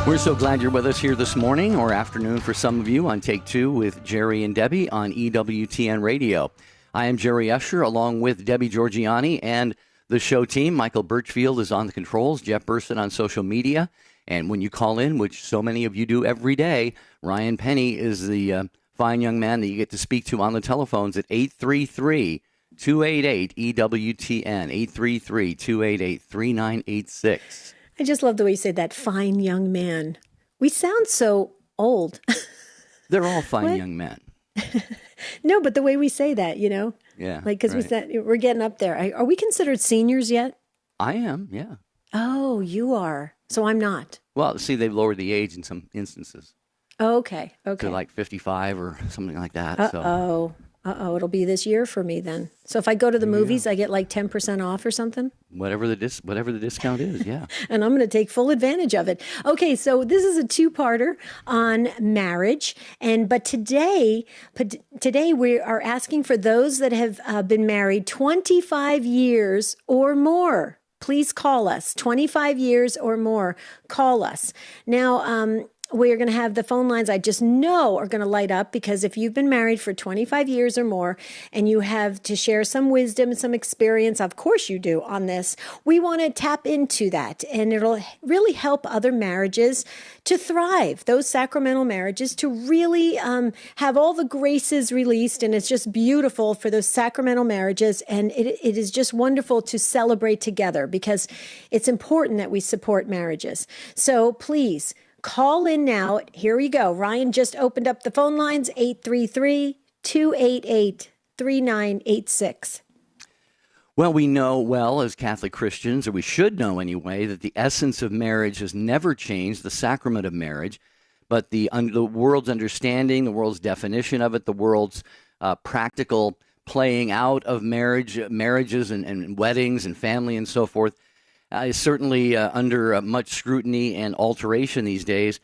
We're so glad you're with us here this morning or afternoon for some of you on Take Two with Jerry and Debbie on EWTN Radio. I am Jerry Usher along with Debbie Georgiani and the show team. Michael Birchfield is on the controls, Jeff Burson on social media. And when you call in, which so many of you do every day, Ryan Penny is the fine young man that you get to speak to on the telephones at 833-288-EWTN, 833-288-3986. I just love the way you say that, fine young man. We sound so old. They're all fine young men. No, but the way we say that, you know? Yeah. Like, because right. we're getting up there. Are we considered seniors yet? I am, yeah. Oh, you are. So I'm not. Well, see, they've lowered the age in some instances. Oh, okay. To like 55 or something like that. Uh-oh. It'll be this year for me then. So if I go to the movies, I get like 10% off or something? Whatever the discount is, yeah. And I'm going to take full advantage of it. Okay, so this is a two-parter on marriage. But today we are asking for those that have been married 25 years or more. Please call us. 25 years or more. Call us. Now, we're going to have the phone lines I just know are going to light up, because if you've been married for 25 years or more and you have to share some wisdom, some experience, of course you do on this, we want to tap into that, and it'll really help other marriages to thrive, those sacramental marriages to really have all the graces released. And it's just beautiful for those sacramental marriages. And it is just wonderful to celebrate together, because it's important that we support marriages. So please, call in now. Here we go. Ryan just opened up the phone lines, 833-288-3986. Well, we know as Catholic Christians, or we should know anyway, that the essence of marriage has never changed, the sacrament of marriage, but the world's understanding, the world's definition of it, the world's practical playing out of marriages and weddings and family and so forth, is certainly under much scrutiny and alteration these days,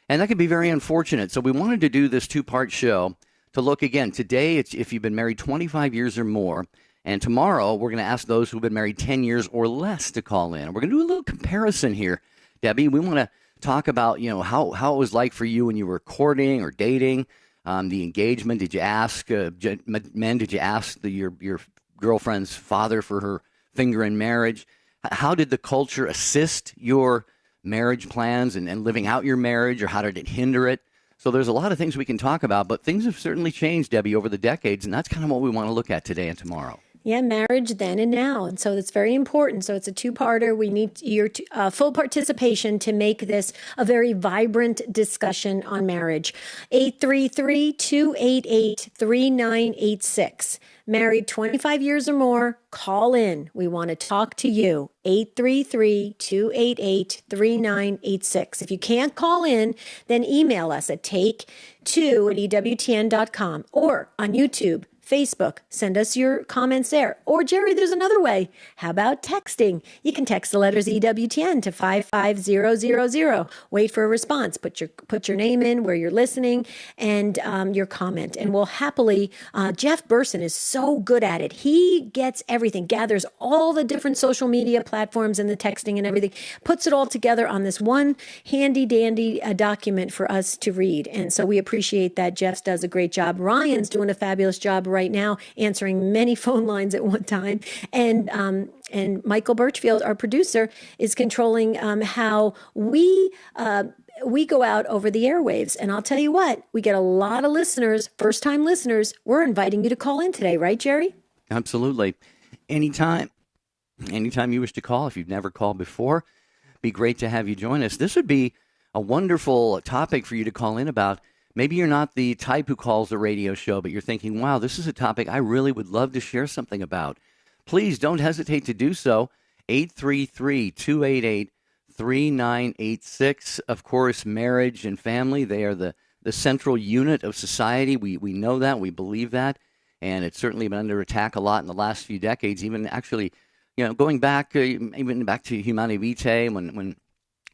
and that can be very unfortunate. So we wanted to do this two-part show to look again. Today, it's if you've been married 25 years or more, and tomorrow we're going to ask those who've been married 10 years or less to call in. We're going to do a little comparison here, Debbie. We want to talk about how it was like for you when you were courting or dating, the engagement. Did you ask men? Did you ask your girlfriend's father for her finger in marriage? How did the culture assist your marriage plans and living out your marriage, or how did it hinder it? So there's a lot of things we can talk about, but things have certainly changed, Debbie, over the decades, and that's kind of what we want to look at today and tomorrow. Yeah, marriage then and now. And so that's very important. So it's a two-parter. We need your full participation to make this a very vibrant discussion on marriage. 833-288-3986. Married 25 years or more, call in. We want to talk to you. 833-288-3986. If you can't call in, then email us at take2@ewtn.com or on YouTube, Facebook. Send us your comments there. Or, Jerry, there's another way. How about texting? You can text the letters EWTN to 55000. Wait for a response. Put your name in, where you're listening, and your comment. And we'll happily, Jeff Burson is so good at it. He gets everything, gathers all the different social media platforms and the texting and everything, puts it all together on this one handy-dandy document for us to read. And so we appreciate that. Jeff does a great job. Ryan's doing a fabulous job right now, answering many phone lines at one time. And Michael Birchfield, our producer, is controlling how we go out over the airwaves. And I'll tell you what, we get a lot of listeners, first-time listeners. We're inviting you to call in today, right, Jerry? Absolutely. Anytime you wish to call, if you've never called before, be great to have you join us. This would be a wonderful topic for you to call in about. Maybe you're not the type who calls the radio show, but you're thinking, wow, this is a topic I really would love to share something about. Please don't hesitate to do so. 833-288-3986. Of course, marriage and family, they are the central unit of society. We know that. We believe that. And it's certainly been under attack a lot in the last few decades, even actually, going back, even back to Humanae Vitae, when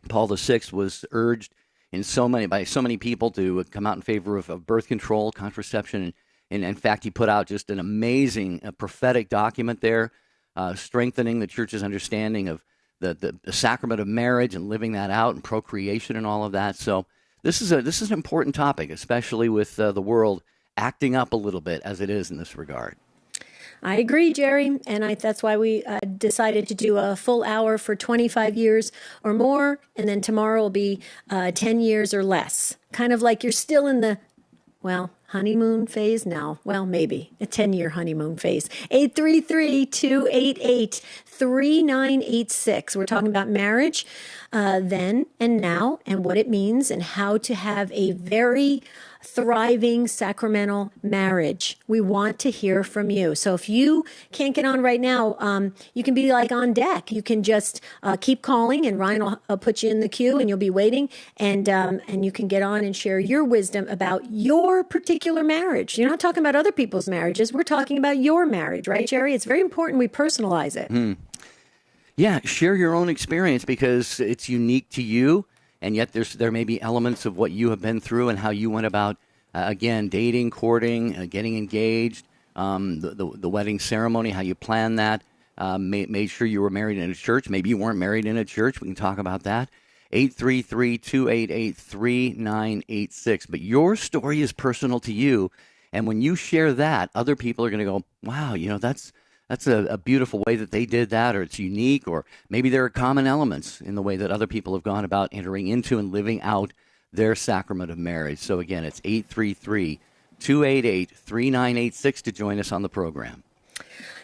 Paul VI was urged by so many people to come out in favor of birth control, contraception, and in fact, he put out just an amazing prophetic document there, strengthening the church's understanding of the sacrament of marriage and living that out and procreation and all of that. So this is an important topic, especially with the world acting up a little bit as it is in this regard. I agree, Jerry, and that's why we decided to do a full hour for 25 years or more, and then tomorrow will be 10 years or less. Kind of like you're still in the, honeymoon phase now. Well, maybe a 10-year honeymoon phase. 833-288-3986. We're talking about marriage then and now and what it means and how to have a very thriving sacramental marriage. We want to hear from you. So if you can't get on right now, you can be like on deck. You can just keep calling, and Ryan will put you in the queue, and you'll be waiting, and you can get on and share your wisdom about your particular marriage. You're not talking about other people's marriages. We're talking about your marriage, right, Jerry? It's very important we personalize it. Yeah, share your own experience because it's unique to you. And yet there may be elements of what you have been through and how you went about, again, dating, courting, getting engaged, the wedding ceremony, how you planned that, made sure you were married in a church. Maybe you weren't married in a church. We can talk about that. 833-288-3986. But your story is personal to you. And when you share that, other people are going to go, wow, that's a beautiful way that they did that, or it's unique, or maybe there are common elements in the way that other people have gone about entering into and living out their sacrament of marriage. So again, it's 833-288-3986 to join us on the program.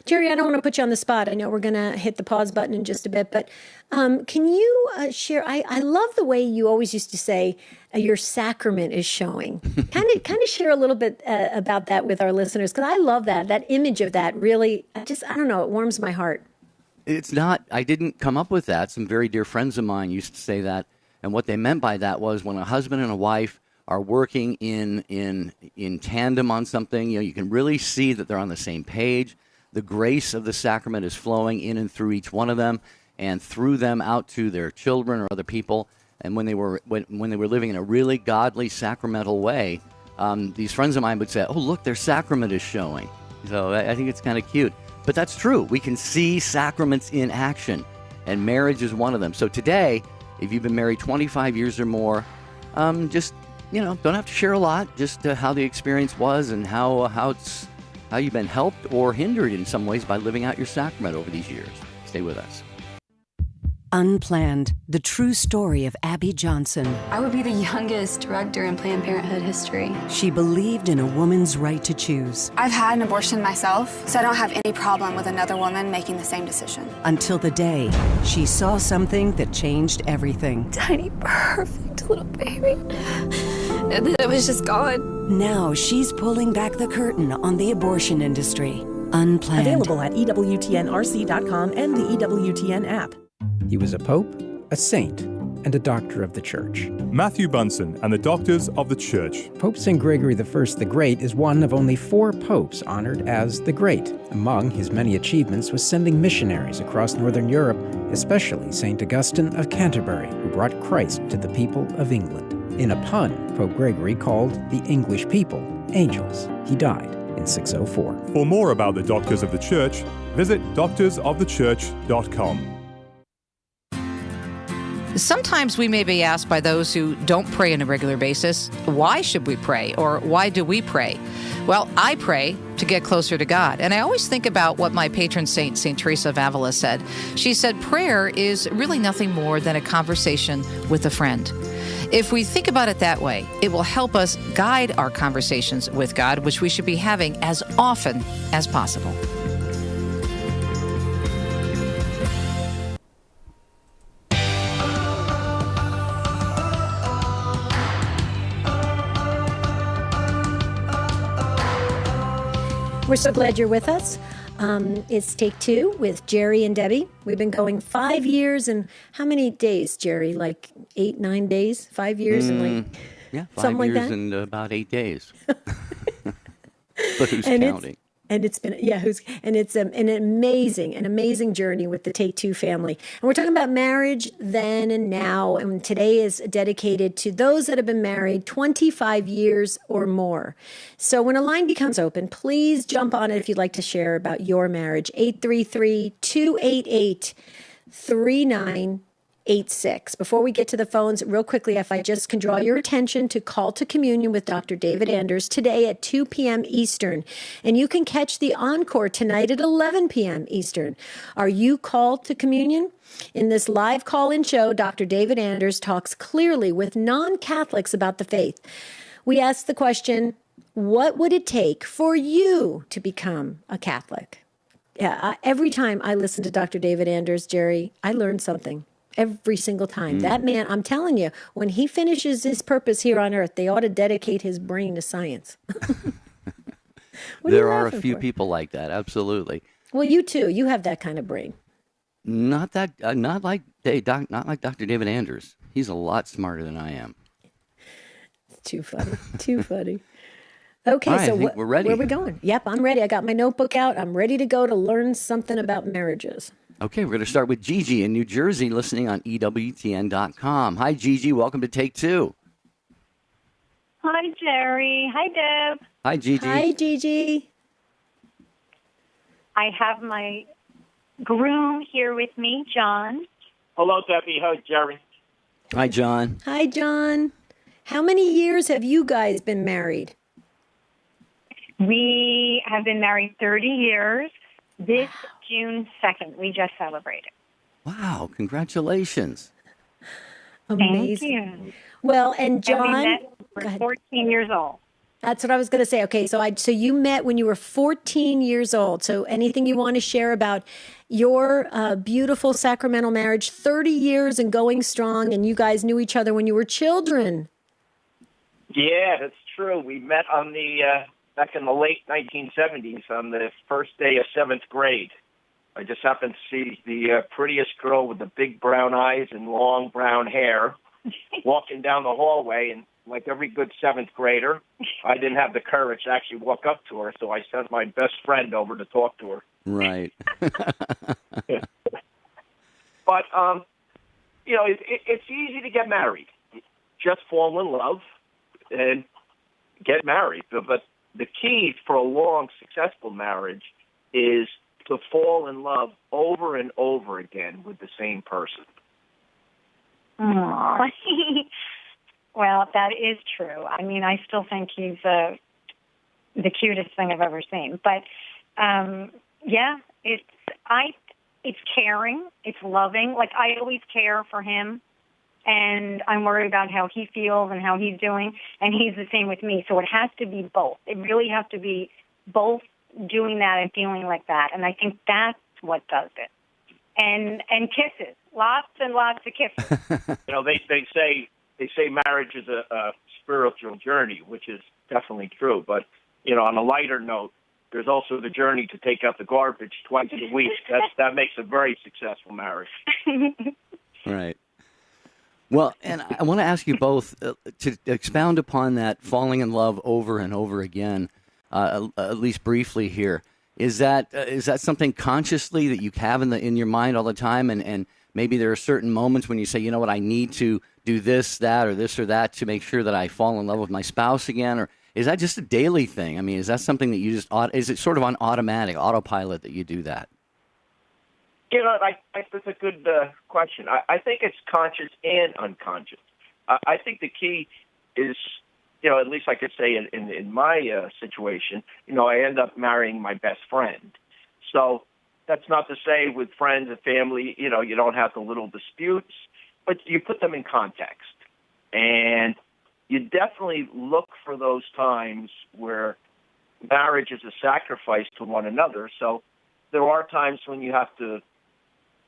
Jerry, I don't want to put you on the spot. I know we're going to hit the pause button in just a bit, but can you share? I love the way you always used to say your sacrament is showing. kind of share a little bit about that with our listeners, because I love that image of that. Really, I don't know, it warms my heart. It's not. I didn't come up with that. Some very dear friends of mine used to say that, and what they meant by that was when a husband and a wife are working in tandem on something, you can really see that they're on the same page. The grace of the sacrament is flowing in and through each one of them, and through them out to their children or other people. And when they were living in a really godly sacramental way, these friends of mine would say, "Oh, look, their sacrament is showing." So I think it's kind of cute, but that's true. We can see sacraments in action, and marriage is one of them. So today, if you've been married 25 years or more, just don't have to share a lot. Just how the experience was and how you've been helped or hindered in some ways by living out your sacrament over these years. Stay with us. Unplanned, the true story of Abby Johnson. I would be the youngest director in Planned Parenthood history. She believed in a woman's right to choose. I've had an abortion myself, so I don't have any problem with another woman making the same decision. Until the day she saw something that changed everything. Tiny, perfect little baby. And then it was just gone. Now she's pulling back the curtain on the abortion industry. Unplanned. Available at EWTNRC.com and the EWTN app. He was a pope, a saint, and a doctor of the church. Matthew Bunson and the Doctors of the Church. Pope St. Gregory I the Great is one of only 4 popes honored as the Great. Among his many achievements was sending missionaries across Northern Europe, especially St. Augustine of Canterbury, who brought Christ to the people of England. In a pun, Pope Gregory called the English people angels. He died in 604. For more about the Doctors of the Church, visit doctorsofthechurch.com. Sometimes we may be asked by those who don't pray on a regular basis, why should we pray, or why do we pray? Well, I pray to get closer to God. And I always think about what my patron saint, St. Teresa of Avila, said. She said prayer is really nothing more than a conversation with a friend. If we think about it that way, it will help us guide our conversations with God, which we should be having as often as possible. We're so glad you're with us. It's Take Two with Jerry and Debbie. We've been going 5 years and how many days, Jerry? Like 8, 9 days? 5 years and like 5 years like and about 8 days. But who's counting? It's been it's an amazing journey with the Take Two family. And we're talking about marriage then and now. And today is dedicated to those that have been married 25 years or more. So when a line becomes open, please jump on it if you'd like to share about your marriage. 833-288 3986. Before we get to the phones, real quickly, if I just can draw your attention to Call to Communion with Dr. David Anders today at 2 p.m. Eastern. And you can catch the encore tonight at 11 p.m. Eastern. Are you called to communion? In this live call-in show, Dr. David Anders talks clearly with non-Catholics about the faith. We ask the question, what would it take for you to become a Catholic? Yeah, every time I listen to Dr. David Anders, Jerry, I learn something. Every single time. That man, I'm telling you, when he finishes his purpose here on earth, they ought to dedicate his brain to science. There are a few people like that, absolutely. Well, you too. You have that kind of brain. Not like Dr. David Anders. He's a lot smarter than I am. Too funny. Too funny. Okay, right, so we're ready. Where are we going? Yep, I'm ready. I got my notebook out. I'm ready to go to learn something about marriages. Okay, we're going to start with Gigi in New Jersey, listening on EWTN.com. Hi, Gigi. Welcome to Take Two. Hi, Jerry. Hi, Deb. Hi, Gigi. Hi, Gigi. I have my groom here with me, John. Hello, Debbie. Hi, Jerry. Hi, John. Hi, John. How many years have you guys been married? We have been married 30 years. This June 2nd, we just celebrated. Wow, congratulations. Amazing. Thank you. Well, and John, we met when we were 14 years old. That's what I was going to say. Okay, so you met when you were 14 years old. So anything you want to share about your beautiful sacramental marriage, 30 years and going strong, and you guys knew each other when you were children. Yeah, that's true. We met on the back in the late 1970s on the first day of 7th grade. I just happened to see the prettiest girl with the big brown eyes and long brown hair walking down the hallway, and like every good 7th grader, I didn't have the courage to actually walk up to her, so I sent my best friend over to talk to her. Right. But, it's easy to get married. Just fall in love and get married. But the key for a long, successful marriage is to fall in love over and over again with the same person. Aww. Well, that is true. I mean, I still think he's the cutest thing I've ever seen. But, yeah, it's caring. It's loving. Like, I always care for him, and I'm worried about how he feels and how he's doing, and he's the same with me. So it has to be both. It really has to be both doing that and feeling like that. And I think that's what does it. And kisses. Lots and lots of kisses. They say marriage is a spiritual journey, which is definitely true. But, on a lighter note, there's also the journey to take out the garbage twice a week. That makes a very successful marriage. Right. Well, and I want to ask you both to expound upon that falling in love over and over again, at least briefly here. Is that something consciously that you have in your mind all the time, and maybe there are certain moments when you say, you know what, I need to do this, that, or this or that to make sure that I fall in love with my spouse again? Or is that just a daily thing? I mean, is that something that you is it sort of on autopilot that you do that? That's a good question. I think it's conscious and unconscious. I think the key is, at least I could say in my situation, I end up marrying my best friend. So that's not to say with friends and family, you don't have the little disputes, but you put them in context. And you definitely look for those times where marriage is a sacrifice to one another. So there are times when you have to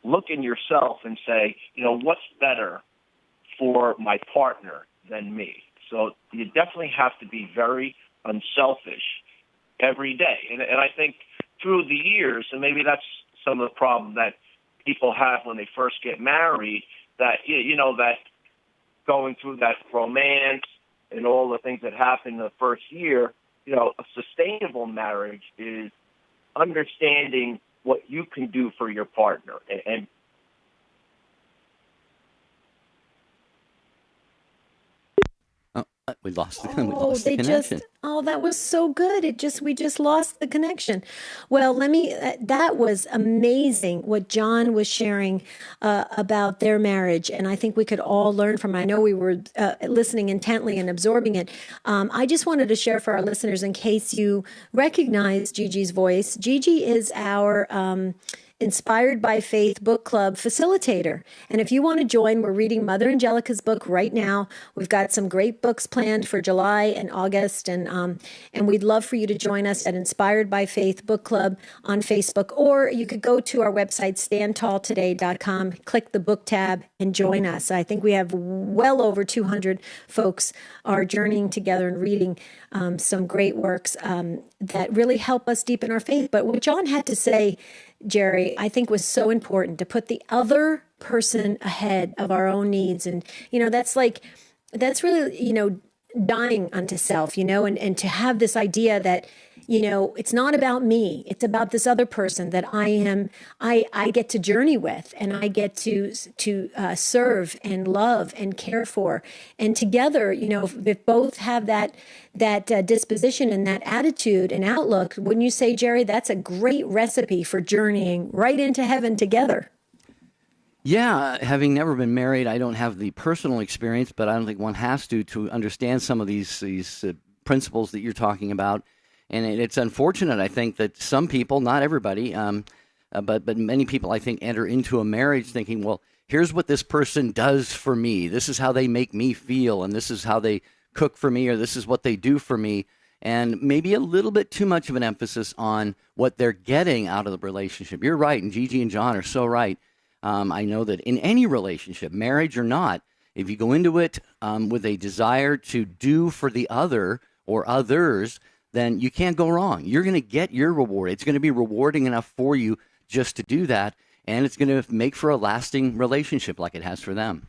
look in yourself and say, what's better for my partner than me? So you definitely have to be very unselfish every day. And I think through the years, and maybe that's some of the problem that people have when they first get married, that, that going through that romance and all the things that happen in the first year, a sustainable marriage is understanding what you can do for your partner. And We lost the, connection. That was so good. We just lost the connection. Well, that was amazing what John was sharing about their marriage. And I think we could all learn from it. I know we were listening intently and absorbing it. I just wanted to share for our listeners, in case you recognize Gigi's voice. Gigi is our Inspired by Faith Book Club facilitator. And if you want to join, we're reading Mother Angelica's book right now. We've got some great books planned for July and August, and we'd love for you to join us at Inspired by Faith Book Club on Facebook, or you could go to our website, standtalltoday.com, click the book tab, and join us. I think we have well over 200 folks are journeying together and reading some great works that really help us deepen our faith. But what John had to say, Jerry, I think was so important, to put the other person ahead of our own needs. And, that's really, dying unto self, and to have this idea that, it's not about me. It's about this other person that I get to journey with, and I get to serve and love and care for. And together, if both have that disposition and that attitude and outlook, wouldn't you say, Jerry, that's a great recipe for journeying right into heaven together? Yeah, having never been married, I don't have the personal experience, but I don't think one has to understand some of these principles that you're talking about. And it's unfortunate, I think, that some people, not everybody, but many people, I think, enter into a marriage thinking, well, here's what this person does for me. This is how they make me feel, and this is how they cook for me, or this is what they do for me. And maybe a little bit too much of an emphasis on what they're getting out of the relationship. You're right, and Gigi and John are so right. I know that in any relationship, marriage or not, if you go into it with a desire to do for the other or others, then you can't go wrong. You're going to get your reward. It's going to be rewarding enough for you just to do that, and it's going to make for a lasting relationship like it has for them.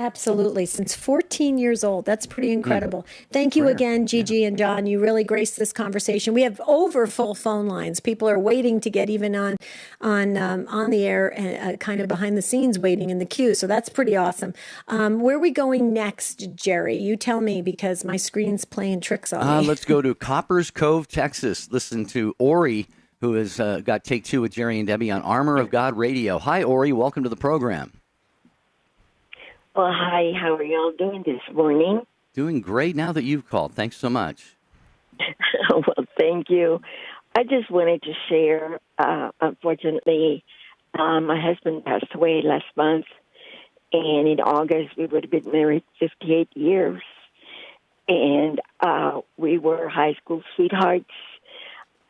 Absolutely. Since 14 years old. That's pretty incredible. Thank you again, Gigi and John. You really graced this conversation. We have over full phone lines. People are waiting to get even on the air and kind of behind the scenes waiting in the queue. So that's pretty awesome. Where are we going next, Jerry? You tell me, because my screen's playing tricks on me. Let's go to Coppers Cove, Texas. Listen to Horry, who has got Take Two with Jerry and Debbie on Armor of God Radio. Hi, Horry. Welcome to the program. Well, hi. How are y'all doing this morning? Doing great now that you've called. Thanks so much. Well, thank you. I just wanted to share, unfortunately, my husband passed away last month, and in August we would have been married 58 years, and we were high school sweethearts.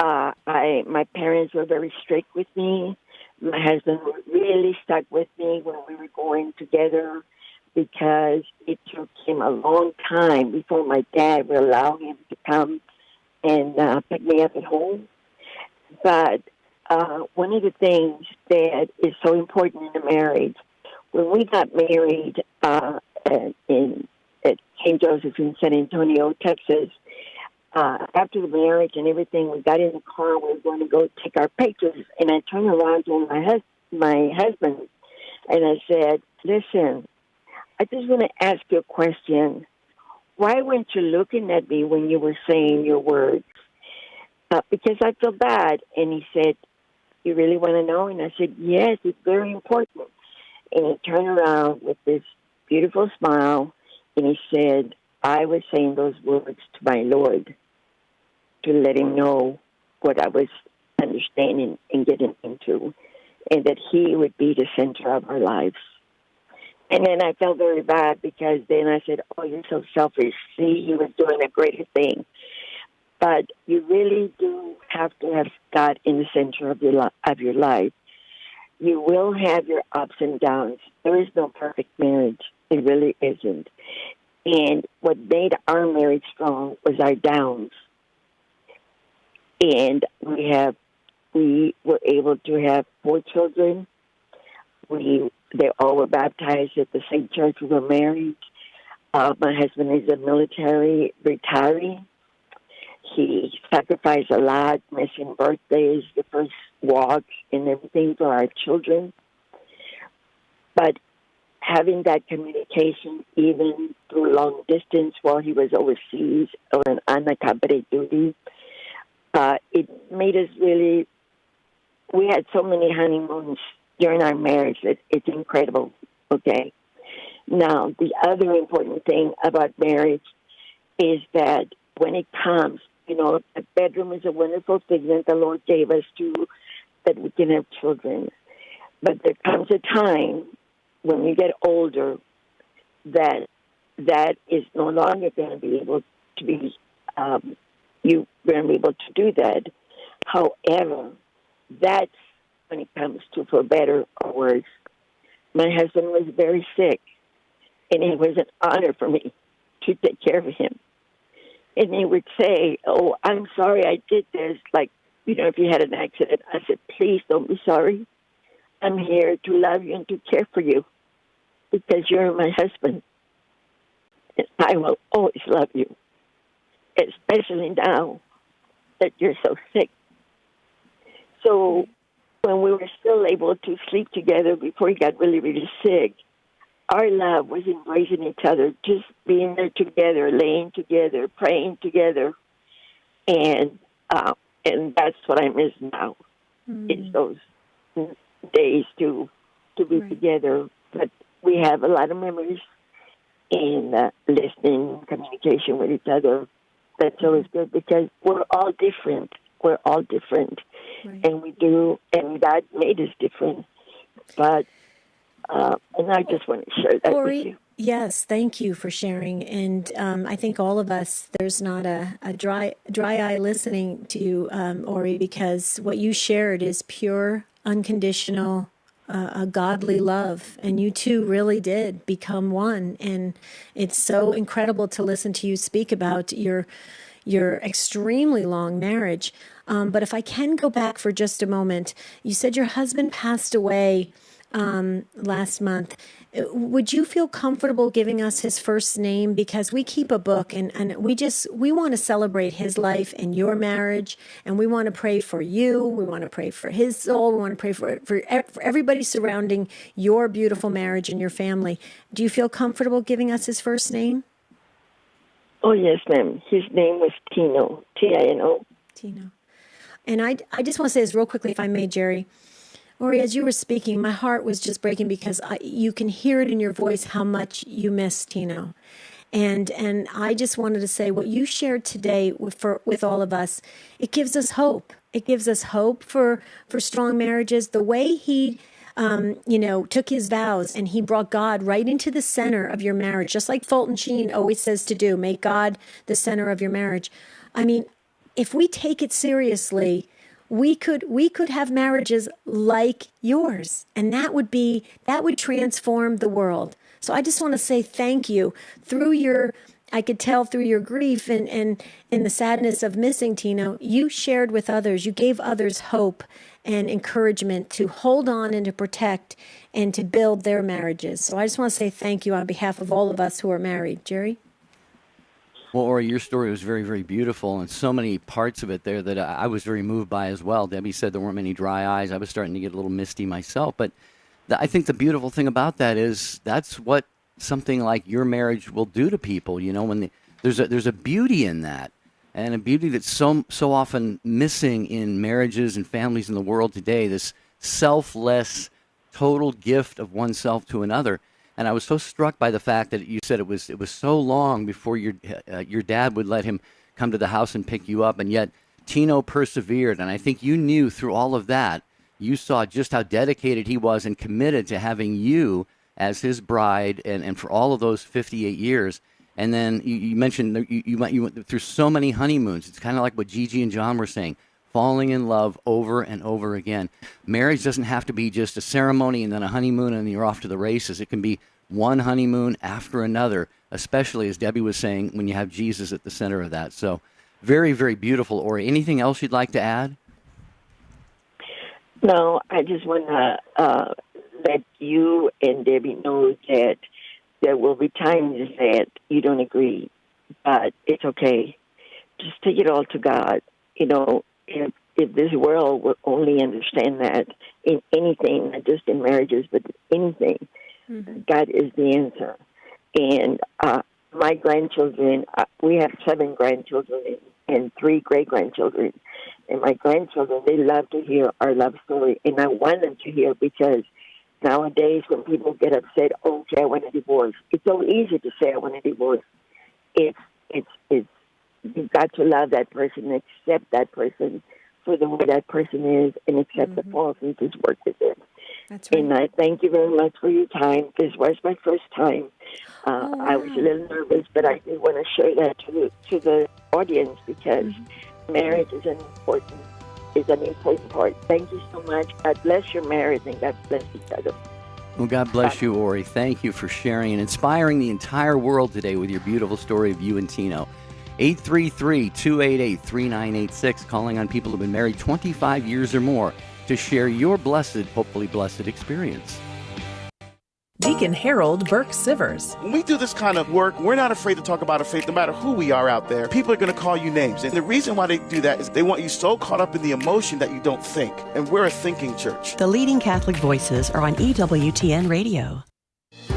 My parents were very strict with me. My husband really stuck with me when we were going together, because it took him a long time before my dad would allow him to come and pick me up at home. But one of the things that is so important in a marriage, when we got married at St. Joseph's in San Antonio, Texas, after the marriage and everything, we got in the car. We were going to go take our pictures, and I turned around to my husband, and I said, "Listen, I just want to ask you a question. Why weren't you looking at me when you were saying your words? Because I feel bad." And he said, "You really want to know?" And I said, "Yes, it's very important." And he turned around with this beautiful smile, and he said, "I was saying those words to my Lord to let him know what I was understanding and getting into, and that he would be the center of our lives." And then I felt very bad, because then I said, "Oh, you're so selfish." See, he was doing a greater thing. But you really do have to have God in the center of your life. You will have your ups and downs. There is no perfect marriage. It really isn't. And what made our marriage strong was our downs. And we were able to have 4 children. They all were baptized at the same church we were married. My husband is a military retiree. He sacrificed a lot, missing birthdays, the first walks, and everything for our children. But having that communication even through long distance while he was overseas on an unaccompanied duty, it made us really, we had so many honeymoons during our marriage that it's incredible, okay? Now, the other important thing about marriage is that when it comes, you know, a bedroom is a wonderful thing that the Lord gave us that we can have children. But there comes a time when you get older that is no longer going to be able to be, you're going to be able to do that. However, that's when it comes to for better or worse. My husband was very sick, and it was an honor for me to take care of him. And he would say, "Oh, I'm sorry I did this." Like, you know, if you had an accident, I said, "Please don't be sorry. I'm here to love you and to care for you because you're my husband. And I will always love you, especially now that you're so sick." So when we were still able to sleep together before he got really, really sick, our love was embracing each other, just being there together, laying together, praying together. And that's what I miss now. It's those days to be together. But we have a lot of memories in listening, communication with each other. That's always good because we're all different. We're all different. And and God made us different. But, and I just want to share that Horry, with you. yes, thank you for sharing. And I think all of us, there's not a dry eye listening to you, Horry, because what you shared is pure, unconditional, a godly love. And you two really did become one. And it's so incredible to listen to you speak about your extremely long marriage. But if I can go back for just a moment, you said your husband passed away last month. Would you feel comfortable giving us his first name? Because we keep a book and we want to celebrate his life and your marriage, and we want to pray for you. We want to pray for his soul. We want to pray for everybody surrounding your beautiful marriage and your family. Do you feel comfortable giving us his first name? Oh, yes, ma'am. His name was Tino, Tino. Tino. And I just want to say this real quickly, if I may, Jerry. Horry, as you were speaking, my heart was just breaking because you can hear it in your voice how much you miss Tino. And I just wanted to say what you shared today with all of us, it gives us hope. It gives us hope for strong marriages. The way he took his vows and he brought God right into the center of your marriage, just like Fulton Sheen always says to do, make God the center of your marriage. I mean, if we take it seriously, we could have marriages like yours, and that would transform the world. So I just want to say thank you. I could tell through your grief and in the sadness of missing Tino, you shared with others, you gave others hope and encouragement to hold on and to protect and to build their marriages. So I just want to say thank you on behalf of all of us who are married. Jerry? Well, Horry, your story was very, very beautiful, and so many parts of it there that I was very moved by as well. Debbie said there weren't many dry eyes. I was starting to get a little misty myself. But I think the beautiful thing about that is that's what something like your marriage will do to people. You know, when there's a beauty in that, and a beauty that's so often missing in marriages and families in the world today. This selfless, total gift of oneself to another. And I was so struck by the fact that you said it was so long before your dad would let him come to the house and pick you up, and yet Tino persevered. And I think you knew through all of that, you saw just how dedicated he was and committed to having you as his bride, and for all of those 58 years. And then you mentioned you went through so many honeymoons. It's kind of like what Gigi and John were saying, falling in love over and over again. Marriage doesn't have to be just a ceremony and then a honeymoon and you're off to the races. It can be one honeymoon after another, especially, as Debbie was saying, when you have Jesus at the center of that. So very, very beautiful. Horry, anything else you'd like to add? No, I just want to let you and Debbie know that there will be times that you don't agree, but it's okay. Just take it all to God. You know, if this world would only understand that in anything, not just in marriages, but anything, God is the answer. And my grandchildren, we have 7 grandchildren and 3 great-grandchildren. And my grandchildren, they love to hear our love story. And I want them to hear, because nowadays when people get upset, okay, I want a divorce. It's so easy to say I want a divorce. It's you've got to love that person, accept that person for the way that person is, and accept the flaws and just work with it. That's right. And I thank you very much for your time. This was my first time. I was a little nervous, but I did want to share that to the audience, because marriage is an important part. Thank you so much. God bless your marriage, and God bless each other. Well, God bless you, Horry. Thank you for sharing and inspiring the entire world today with your beautiful story of you and Tino. 833-288-3986, calling on people who have been married 25 years or more to share your blessed, hopefully blessed experience. Deacon Harold Burke Sivers. When we do this kind of work, we're not afraid to talk about our faith, no matter who we are out there. People are going to call you names. And the reason why they do that is they want you so caught up in the emotion that you don't think. And we're a thinking church. The leading Catholic voices are on EWTN Radio.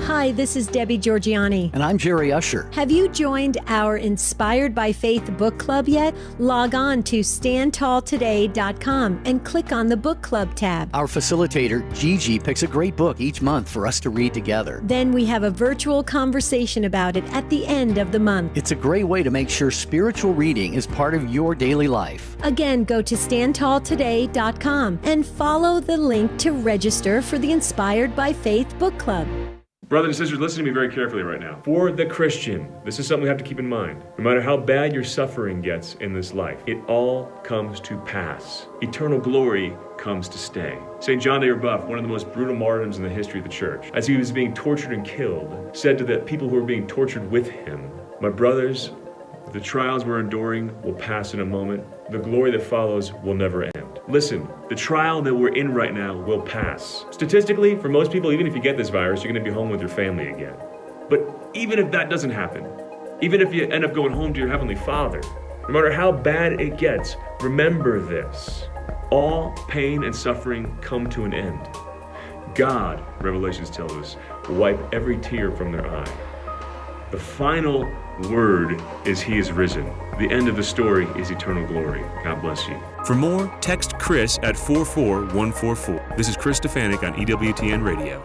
Hi, this is Debbie Georgiani. And I'm Jerry Usher. Have you joined our Inspired by Faith book club yet? Log on to standtalltoday.com and click on the book club tab. Our facilitator, Gigi, picks a great book each month for us to read together. Then we have a virtual conversation about it at the end of the month. It's a great way to make sure spiritual reading is part of your daily life. Again, go to standtalltoday.com and follow the link to register for the Inspired by Faith book club. Brothers and sisters, listen to me very carefully right now. For the Christian, this is something we have to keep in mind. No matter how bad your suffering gets in this life, it all comes to pass. Eternal glory comes to stay. St. John de Rebuff, one of the most brutal martyrs in the history of the church, as he was being tortured and killed, said to the people who were being tortured with him, "My brothers, the trials we're enduring will pass in a moment. The glory that follows will never end." Listen, the trial that we're in right now will pass. Statistically, for most people, even if you get this virus, you're going to be home with your family again. But even if that doesn't happen, even if you end up going home to your Heavenly Father, no matter how bad it gets, remember this. All pain and suffering come to an end. God, Revelations tells us, will wipe every tear from their eye. The final word is He is risen. The end of the story is eternal glory. God bless you. For more, text Chris at 44144. This is Chris Stefanik on EWTN Radio.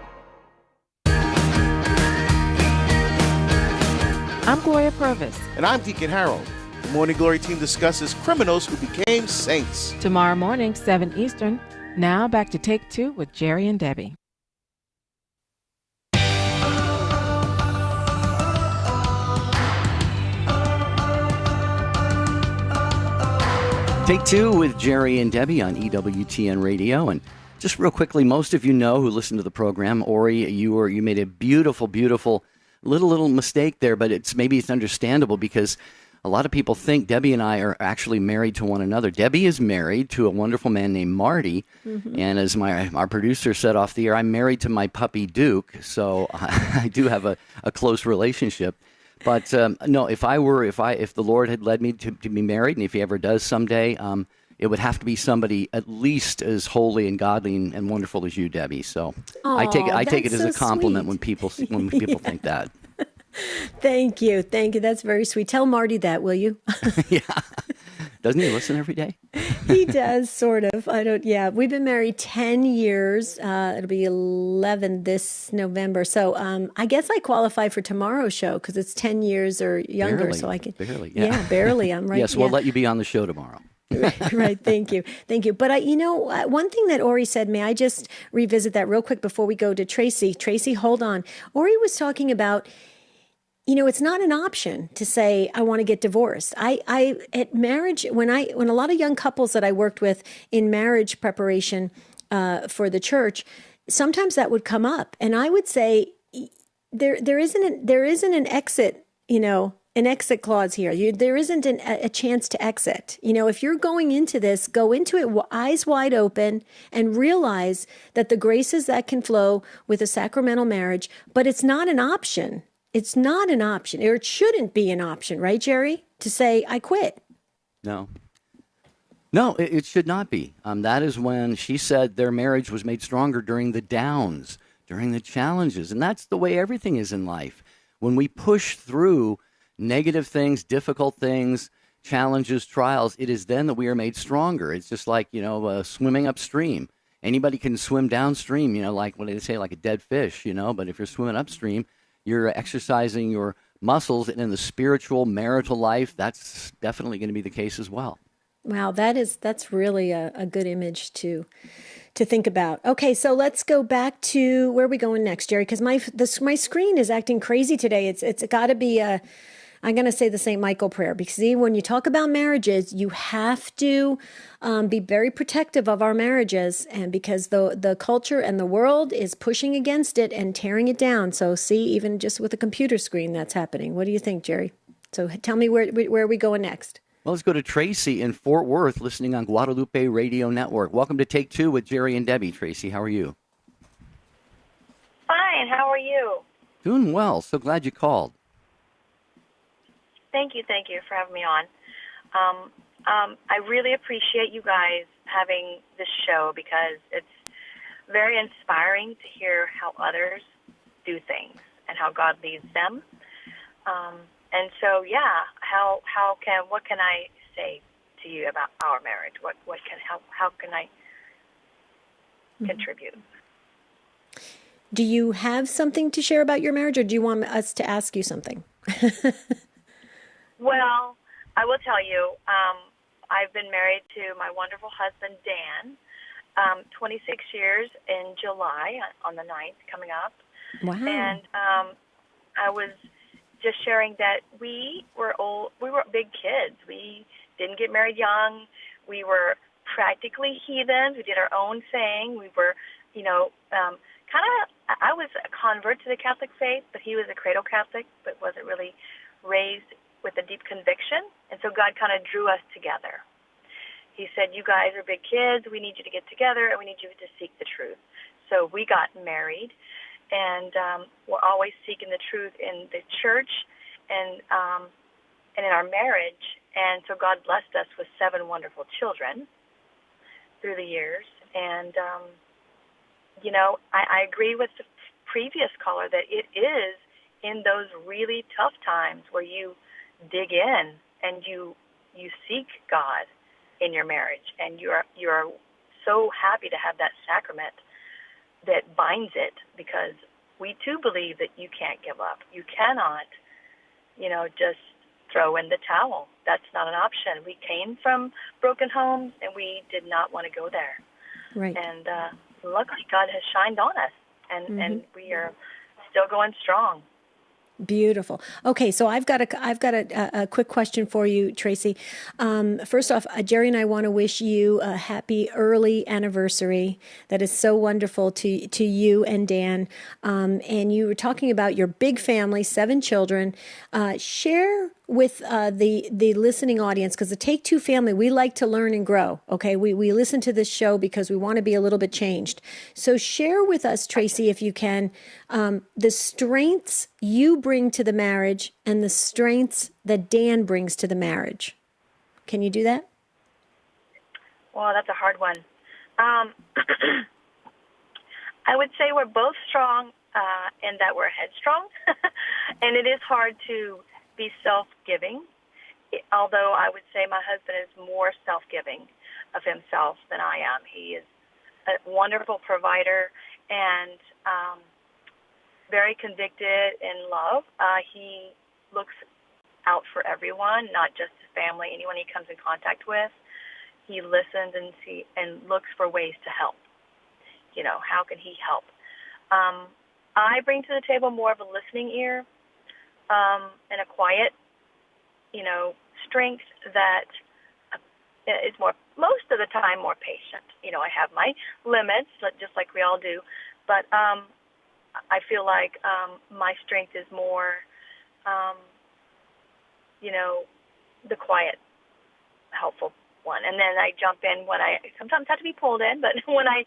I'm Gloria Purvis. And I'm Deacon Harold. The Morning Glory team discusses criminals who became saints. Tomorrow morning, 7 Eastern. Now back to Take 2 with Jerry and Debbie. Take 2 with Jerry and Debbie on EWTN Radio. And just real quickly, most of you know who listen to the program, Horry, you made a beautiful little mistake there, but it's understandable because a lot of people think Debbie and I are actually married to one another. Debbie is married to a wonderful man named Marty, and as our producer said off the air, I'm married to my puppy Duke, so I do have a close relationship. But no, if the Lord had led me to be married, and if He ever does someday, it would have to be somebody at least as holy and godly and wonderful as you, Debbie. So I take it as a compliment when people think that. Thank you. That's very sweet. Tell Marty that, will you? Yeah. Doesn't he listen every day? He does, sort of. Yeah, we've been married 10 years. It'll be 11 this November. So I guess I qualify for tomorrow's show because it's 10 years or younger. Barely, so I can. Barely, yeah. Barely. I'm right. Yes, we'll let you be on the show tomorrow. Right. Thank you. But one thing that Horry said, may I just revisit that real quick before we go to Tracy? Tracy, hold on. Horry was talking about, it's not an option to say, I want to get divorced. I at marriage, when a lot of young couples that I worked with in marriage preparation for the church, sometimes that would come up. And I would say, there isn't an exit, an exit clause here. There isn't a chance to exit. If you're going into this, go into it eyes wide open and realize that the graces that can flow with a sacramental marriage, but it's not an option. It's not an option, or it shouldn't be an option, right, Jerry? To say, I quit. No, it should not be. That is when she said their marriage was made stronger during the downs, during the challenges. And that's the way everything is in life. When we push through negative things, difficult things, challenges, trials, it is then that we are made stronger. It's just like, swimming upstream. Anybody can swim downstream, like what they say, like a dead fish, but if you're swimming upstream, you're exercising your muscles, and in the spiritual marital life, that's definitely going to be the case as well. Wow, that's really a good image to think about. Okay, so let's go back to where are we going next, Jerry? Because my screen is acting crazy today. It's got to be I'm going to say the St. Michael prayer, because see, when you talk about marriages, you have to be very protective of our marriages, and because the culture and the world is pushing against it and tearing it down. So see, even just with a computer screen, that's happening. What do you think, Jerry? So tell me where are we going next? Well, let's go to Tracy in Fort Worth, listening on Guadalupe Radio Network. Welcome to Take Two with Jerry and Debbie. Tracy, how are you? Fine. How are you? Doing well. So glad you called. Thank you for having me on. I really appreciate you guys having this show, because it's very inspiring to hear how others do things and how God leads them. And so, what can I say to you about our marriage? How can I contribute? Do you have something to share about your marriage, or do you want us to ask you something? Well, I will tell you, I've been married to my wonderful husband, Dan, 26 years in July, on the 9th, coming up. Wow. And I was just sharing that we were big kids. We didn't get married young. We were practically heathens. We did our own thing. We were, I was a convert to the Catholic faith, but he was a cradle Catholic, but wasn't really raised with a deep conviction. And so God kind of drew us together. He said, you guys are big kids. We need you to get together, and we need you to seek the truth. So we got married, and we're always seeking the truth in the church and in our marriage. And so God blessed us with 7 wonderful children through the years. And, I agree with the previous caller that it is in those really tough times where you dig in and you seek God in your marriage, and you're so happy to have that sacrament that binds it, because we too believe that you can't give up. You cannot, just throw in the towel. That's not an option. We came from broken homes, and we did not want to go there. Right. And luckily, God has shined on us, and we are still going strong. Beautiful. Okay, so I've got a quick question for you, Tracy. First off, Jerry and I want to wish you a happy early anniversary. That is so wonderful to you and Dan. And you were talking about your big family, 7 children. Share with the listening audience, because the Take Two family, we like to learn and grow. Okay, we listen to this show because we want to be a little bit changed. So share with us, Tracy, if you can, the strengths you bring to the marriage and the strengths that Dan brings to the marriage. Can you do that? Well, that's a hard one. I would say we're both strong in that we're headstrong, and it is hard to be self-giving, although I would say my husband is more self-giving of himself than I am. He is a wonderful provider and very convicted in love. He looks out for everyone, not just his family, anyone he comes in contact with. He listens and looks for ways to help. How can he help? I bring to the table more of a listening ear, and a quiet, strength that is most of the time more patient. I have my limits, just like we all do, but I feel like my strength is more, the quiet, helpful one. And then I jump in when I sometimes have to be pulled in, but when I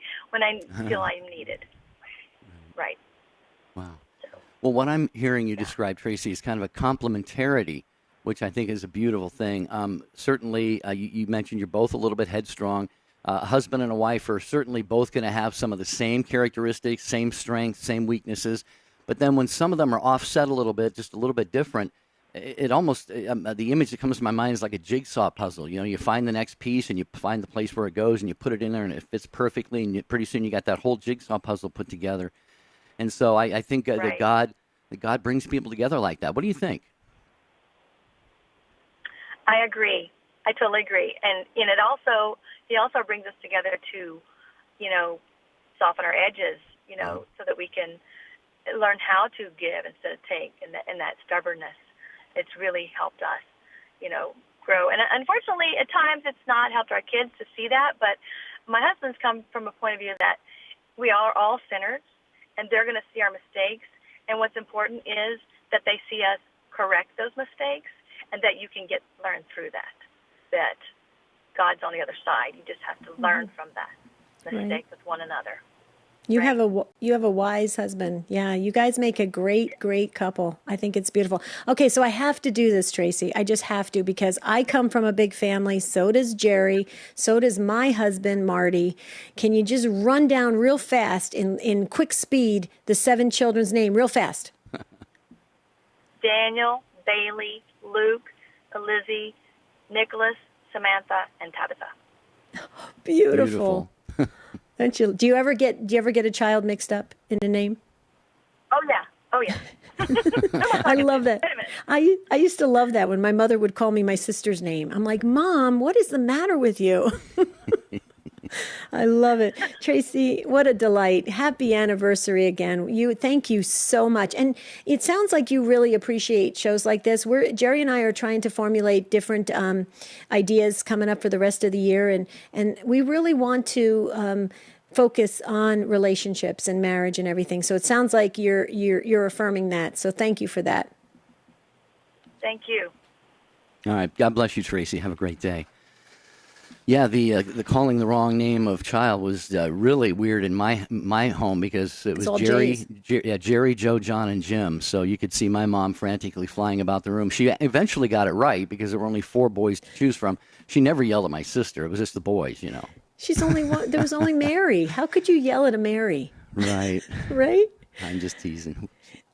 feel I'm needed. Right. Wow. Well, what I'm hearing you describe, Tracy, is kind of a complementarity, which I think is a beautiful thing. Certainly, you mentioned you're both a little bit headstrong, A husband and a wife are certainly both going to have some of the same characteristics, same strengths, same weaknesses. But then when some of them are offset a little bit, just a little bit different, it almost, the image that comes to my mind is like a jigsaw puzzle. You know, you find the next piece and you find the place where it goes and you put it in there and it fits perfectly. And pretty soon you got that whole jigsaw puzzle put together. And so I think that God brings people together like that. What do you think? I agree. I totally agree. And he also brings us together to, soften our edges, so that we can learn how to give instead of take, and that stubbornness. It's really helped us, grow. And unfortunately, at times it's not helped our kids to see that, but my husband's come from a point of view that we are all sinners, and they're going to see our mistakes. And what's important is that they see us correct those mistakes, and that you can learn through that God's on the other side. You just have to learn from that mistake with one another. You have a wise husband. Yeah, you guys make a great couple. I think it's beautiful. Okay, so I have to do this, Tracy. I just have to, because I come from a big family. So does Jerry. So does my husband, Marty. Can you just run down real fast in quick speed the 7 children's name real fast? Daniel, Bailey, Luke, Lizzie, Nicholas, Samantha, and Tabitha. Beautiful. Don't you? Do you ever get a child mixed up in a name? Oh yeah. I love that. I used to love that when my mother would call me my sister's name. I'm like, Mom, what is the matter with you? I love it. Tracy, what a delight. Happy anniversary again. Thank you so much. And it sounds like you really appreciate shows like this. Jerry and I are trying to formulate different ideas coming up for the rest of the year. And we really want to focus on relationships and marriage and everything. So it sounds like you're affirming that. So thank you for that. Thank you. All right. God bless you, Tracy. Have a great day. Yeah, the calling the wrong name of child was really weird in my home, because it was Jerry, Joe, John, and Jim. So you could see my mom frantically flying about the room. She eventually got it right, because there were only 4 boys to choose from. She never yelled at my sister. It was just the boys, She's only one. There was only Mary. How could you yell at a Mary? Right. Right? I'm just teasing.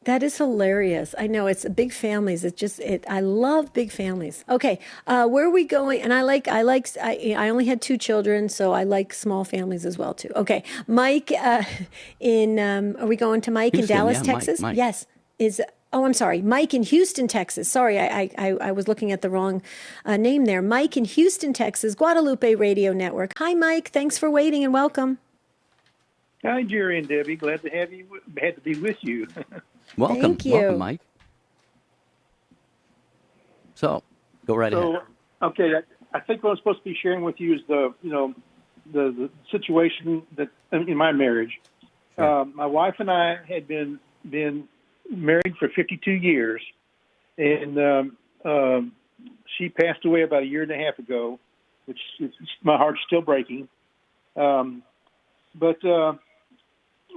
That is hilarious. I know, it's big families. I love big families. Okay, where are we going? And I only had 2 children, so I like small families as well too. Okay, Mike, are we going to Mike Houston, in Dallas, yeah, Texas? Mike. Yes. I'm sorry, Mike in Houston, Texas. Sorry, I was looking at the wrong name there. Mike in Houston, Texas, Guadalupe Radio Network. Hi, Mike. Thanks for waiting and welcome. Hi, Jerry and Debbie. Glad to have you. Had to be with you. Welcome. Thank you. Welcome, Mike. So, go right ahead. Okay, I think what I'm supposed to be sharing with you is the situation that in my marriage. Sure. My wife and I had been married for 52 years, and she passed away about a year and a half ago, which my heart's still breaking. But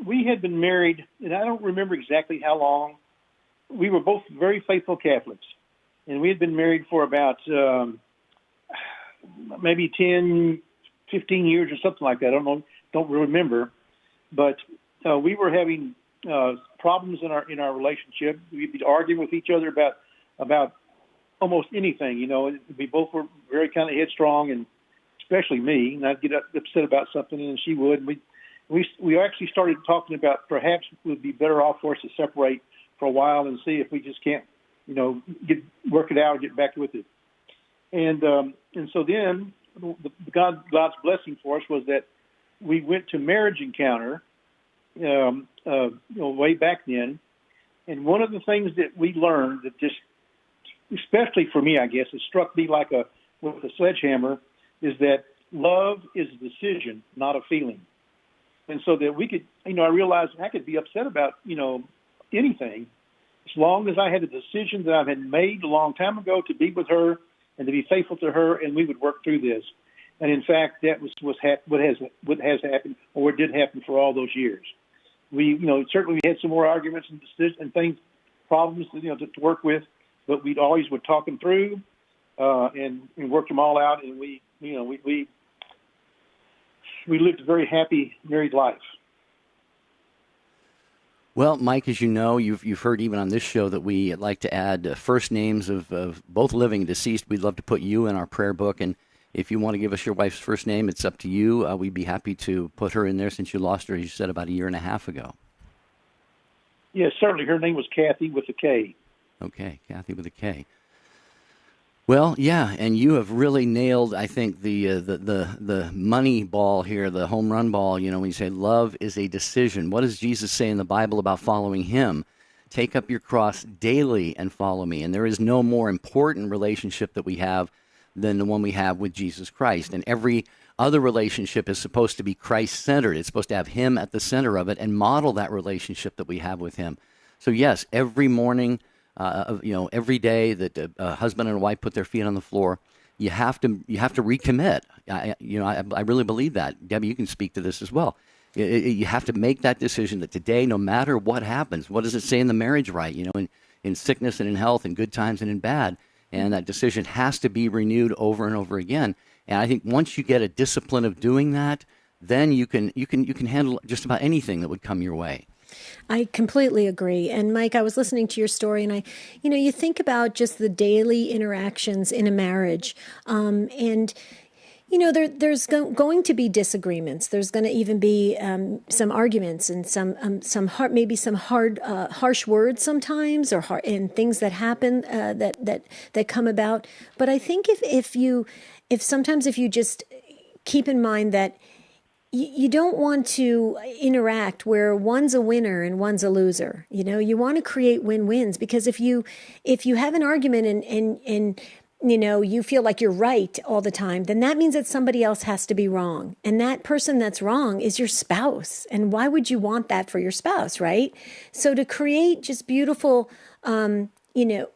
we had been married, and I don't remember exactly how long. We were both very faithful Catholics, and we had been married for about maybe 10, 15 years or something like that. I don't remember. But we were having problems in our relationship. We'd be arguing with each other about almost anything. We both were very kind of headstrong, and especially me. And I'd get upset about something, and she would. And we actually started talking about perhaps it would be better off for us to separate for a while and see if we just can't, work it out and get back with it. And so then God's blessing for us was that we went to Marriage Encounter, way back then. And one of the things that we learned that just, especially for me, I guess, it struck me with a sledgehammer, is that love is a decision, not a feeling. And so that we could, I realized I could be upset about, anything, as long as I had a decision that I had made a long time ago to be with her and to be faithful to her, and we would work through this. And in fact, that was what has happened, or what did happen for all those years. We, certainly we had some more arguments and decisions and things, problems, to work with, but we'd always would talk them through and work them all out. And we we lived a very happy married life. Well, Mike, as you know, you've heard even on this show that we like to add first names of both living and deceased. We'd love to put you in our prayer book, and if you want to give us your wife's first name, it's up to you. We'd be happy to put her in there since you lost her, as you said, about a year and a half ago. Yes, certainly. Her name was Kathy with a K. Okay, Kathy with a K. Well, yeah, and you have really nailed, I think, the money ball here, the home run ball. You know, when you say love is a decision, what does Jesus say in the Bible about following him? Take up your cross daily and follow me. And there is no more important relationship that we have than the one we have with Jesus Christ. And every other relationship is supposed to be Christ-centered. It's supposed to have him at the center of it and model that relationship that we have with him. So yes, every morning, every day that a husband and a wife put their feet on the floor, you have to recommit. I really believe that. Debbie, you can speak to this as well. You have to make that decision that today, no matter what happens, what does it say in the marriage rite? In sickness and in health, in good times and in bad, and that decision has to be renewed over and over again. And I think once you get a discipline of doing that, then you can handle just about anything that would come your way. I completely agree. And Mike, I was listening to your story, and you think about just the daily interactions in a marriage, and there's going to be disagreements. There's going to even be some arguments and some harsh words sometimes, and things that happen that come about. But I think if sometimes you just keep in mind that you don't want to interact where one's a winner and one's a loser. You want to create win-wins, because if you have an argument and you feel like you're right all the time, then that means that somebody else has to be wrong. And that person that's wrong is your spouse. And why would you want that for your spouse, right? So to create just beautiful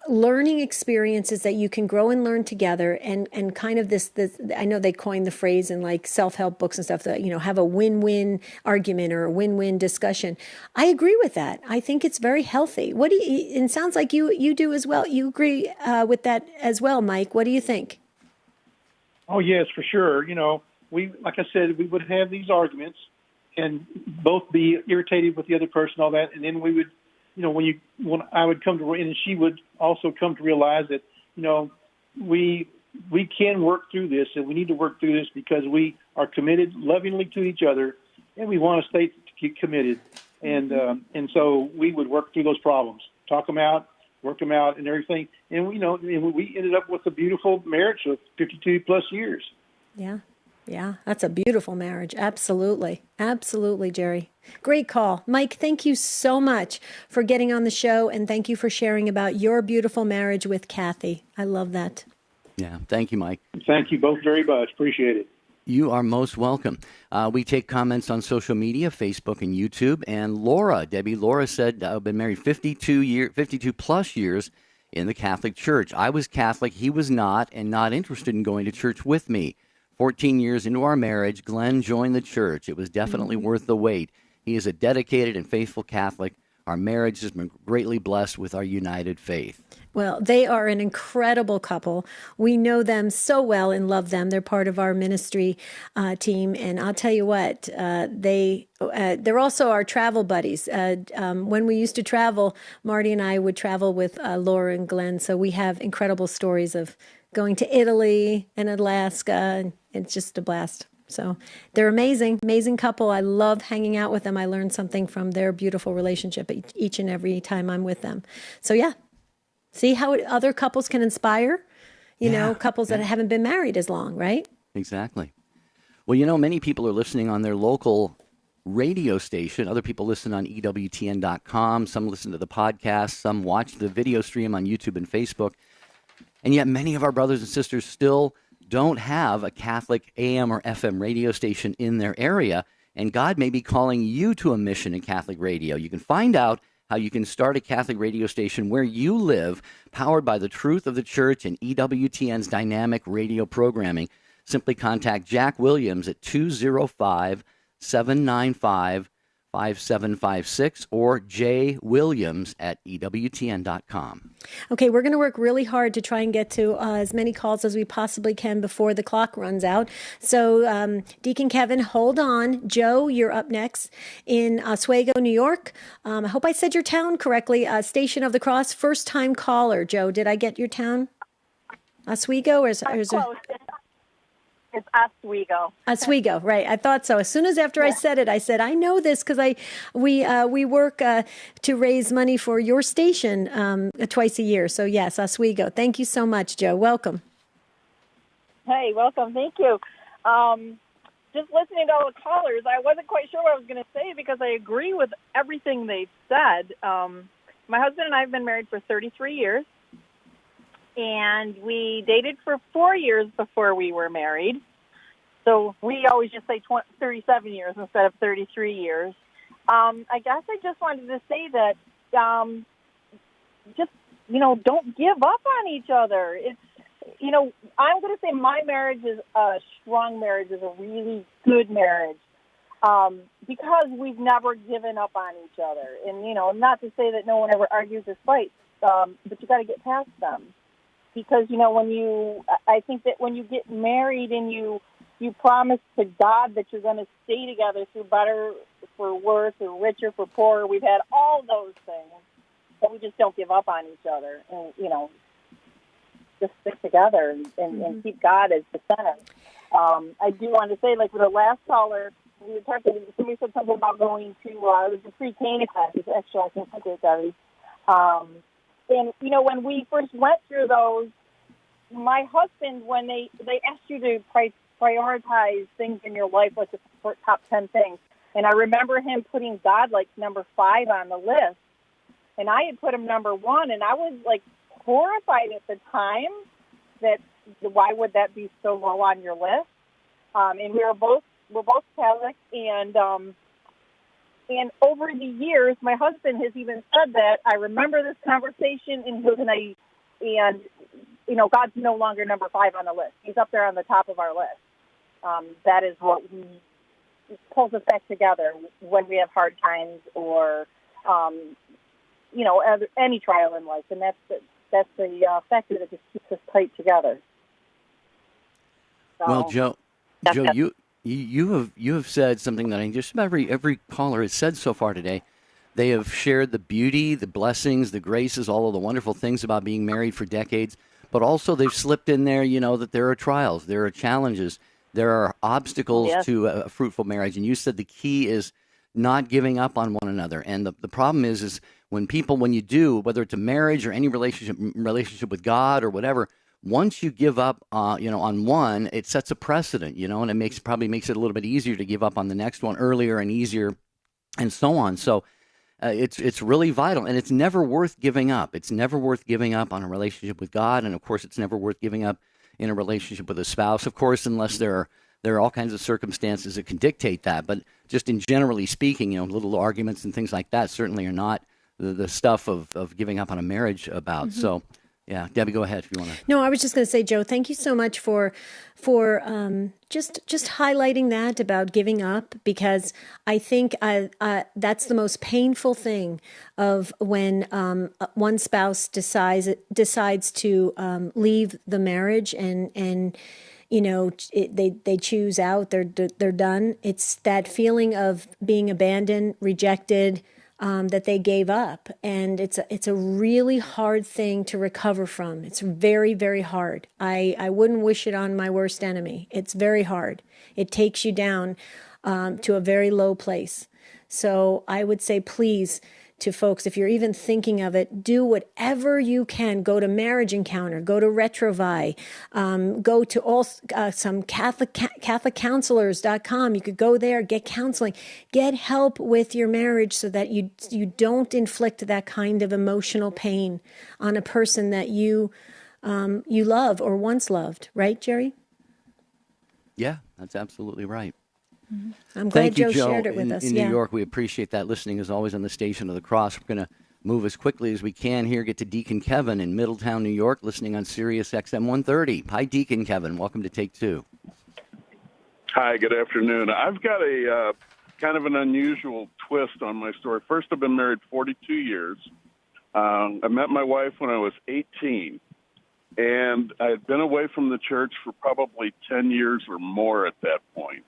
learning experiences that you can grow and learn together, and kind of this, I know they coined the phrase in like self-help books and stuff that, have a win-win argument or a win-win discussion. I agree with that. I think it's very healthy. It sounds like you do as well. You agree with that as well, Mike. What do you think? Oh, yes, for sure. Like I said, we would have these arguments and both be irritated with the other person, all that. And then we would, when I would come to, and she would also come to realize that, we can work through this, and we need to work through this because we are committed lovingly to each other, and we want to stay committed. And so we would work through those problems, talk them out, work them out, and everything. And we ended up with a beautiful marriage of 52 plus years. Yeah, that's a beautiful marriage. Absolutely. Absolutely, Jerry. Great call. Mike, thank you so much for getting on the show, and thank you for sharing about your beautiful marriage with Kathy. I love that. Yeah, thank you, Mike. Thank you both very much. Appreciate it. You are most welcome. We take comments on social media, Facebook and YouTube. And Laura said, I've been married 52 plus years in the Catholic Church. I was Catholic, he was not, and not interested in going to church with me. 14 years into our marriage, Glenn joined the church. It was definitely worth the wait. He is a dedicated and faithful Catholic. Our marriage has been greatly blessed with our united faith. Well, they are an incredible couple. We know them so well and love them. They're part of our ministry team. And I'll tell you what, they're also our travel buddies. When we used to travel, Marty and I would travel with Laura and Glenn. So we have incredible stories of going to Italy and Alaska. And it's just a blast. So they're amazing couple. I love hanging out with them. I learn something from their beautiful relationship each and every time I'm with them. So yeah, see how other couples can inspire, couples that haven't been married as long, right? Exactly. Well, many people are listening on their local radio station. Other people listen on EWTN.com. Some listen to the podcast. Some watch the video stream on YouTube and Facebook. And yet many of our brothers and sisters still don't have a Catholic AM or FM radio station in their area, and God may be calling you to a mission in Catholic radio. You can find out how you can start a Catholic radio station where you live, powered by the truth of the church and EWTN's dynamic radio programming. Simply contact Jack Williams at 205-795-5400. 5756 or jwilliams@ewtn.com. Okay, we're going to work really hard to try and get to as many calls as we possibly can before the clock runs out. So, Deacon Kevin, hold on. Joe, you're up next in Oswego, New York. I hope I said your town correctly. Station of the Cross, first-time caller. Joe, did I get your town? Oswego? Or is Close. It's Oswego. Oswego, right. I thought so. As soon as after I said it, I said, I know this because we work to raise money for your station twice a year. So, yes, Oswego. Thank you so much, Joe. Welcome. Hey, welcome. Thank you. Just listening to all the callers, I wasn't quite sure what I was going to say because I agree with everything they've said. My husband and I have been married for 33 years. And we dated for 4 years before we were married. So we always just say 37 years instead of 33 years. I guess I just wanted to say that don't give up on each other. It's, I'm going to say my marriage is a strong marriage, is a really good marriage because we've never given up on each other. And, not to say that no one ever argues or fights, but you got to get past them. Because, I think that when you get married and you promise to God that you're going to stay together through better, for worse, or richer, for poorer, we've had all those things, but we just don't give up on each other and, just stick together and keep God as the center. I do want to say, like with the last caller, we were talking, somebody said something about going to, it was a pre-K classes, actually, I think I did that. And, when we first went through those, my husband, when they asked you to prioritize things in your life, like the top 10 things, and I remember him putting God like number 5 on the list, and I had put him number 1, and I was like horrified at the time that why would that be so low on your list? And we're both Catholic, and over the years, my husband has even said that I remember this conversation, and God's no longer number 5 on the list. He's up there on the top of our list. That is what pulls us back together when we have hard times or, any trial in life, and that's the factor that just keeps us tight together. So, well, Joe, you have said something that I think just about every caller has said so far today. They have shared the beauty, the blessings, the graces, all of the wonderful things about being married for decades. But also they've slipped in there, that there are trials, there are challenges, there are obstacles to a fruitful marriage. And you said the key is not giving up on one another. And the problem is when you do, whether it's a marriage or any relationship with God or whatever, once you give up, on one, it sets a precedent, and it probably makes it a little bit easier to give up on the next one earlier and easier, and so on. So it's really vital, and it's never worth giving up. It's never worth giving up on a relationship with God, and of course, it's never worth giving up in a relationship with a spouse, of course, unless there are all kinds of circumstances that can dictate that. But just in generally speaking, little arguments and things like that certainly are not the stuff of giving up on a marriage about. Mm-hmm. So. Yeah, Debbie, go ahead if you want to. No, I was just going to say, Joe, thank you so much for just highlighting that about giving up, because I think that's the most painful thing of when one spouse decides to leave the marriage and they choose out, they're done. It's that feeling of being abandoned, rejected. That they gave up, and it's a really hard thing to recover from. It's very, very hard. I wouldn't wish it on my worst enemy. It's very hard. It takes you down to a very low place. So I would say, please, to folks, if you're even thinking of it, do whatever you can. Go to Marriage Encounter, go to Retrovi, go to all some CatholicCounselors.com. You could go there, get counseling, get help with your marriage so that you don't inflict that kind of emotional pain on a person that you love or once loved. Right, Jerry? Yeah, that's absolutely right. I'm glad Thank you, Joe shared it with us. In New York, we appreciate that. Listening as always on the Station of the Cross. We're going to move as quickly as we can here. Get to Deacon Kevin in Middletown, New York, listening on Sirius XM 130. Hi, Deacon Kevin. Welcome to Take Two. Hi, good afternoon. I've got a kind of an unusual twist on my story. First, I've been married 42 years. I met my wife when I was 18, and I had been away from the church for probably 10 years or more at that point.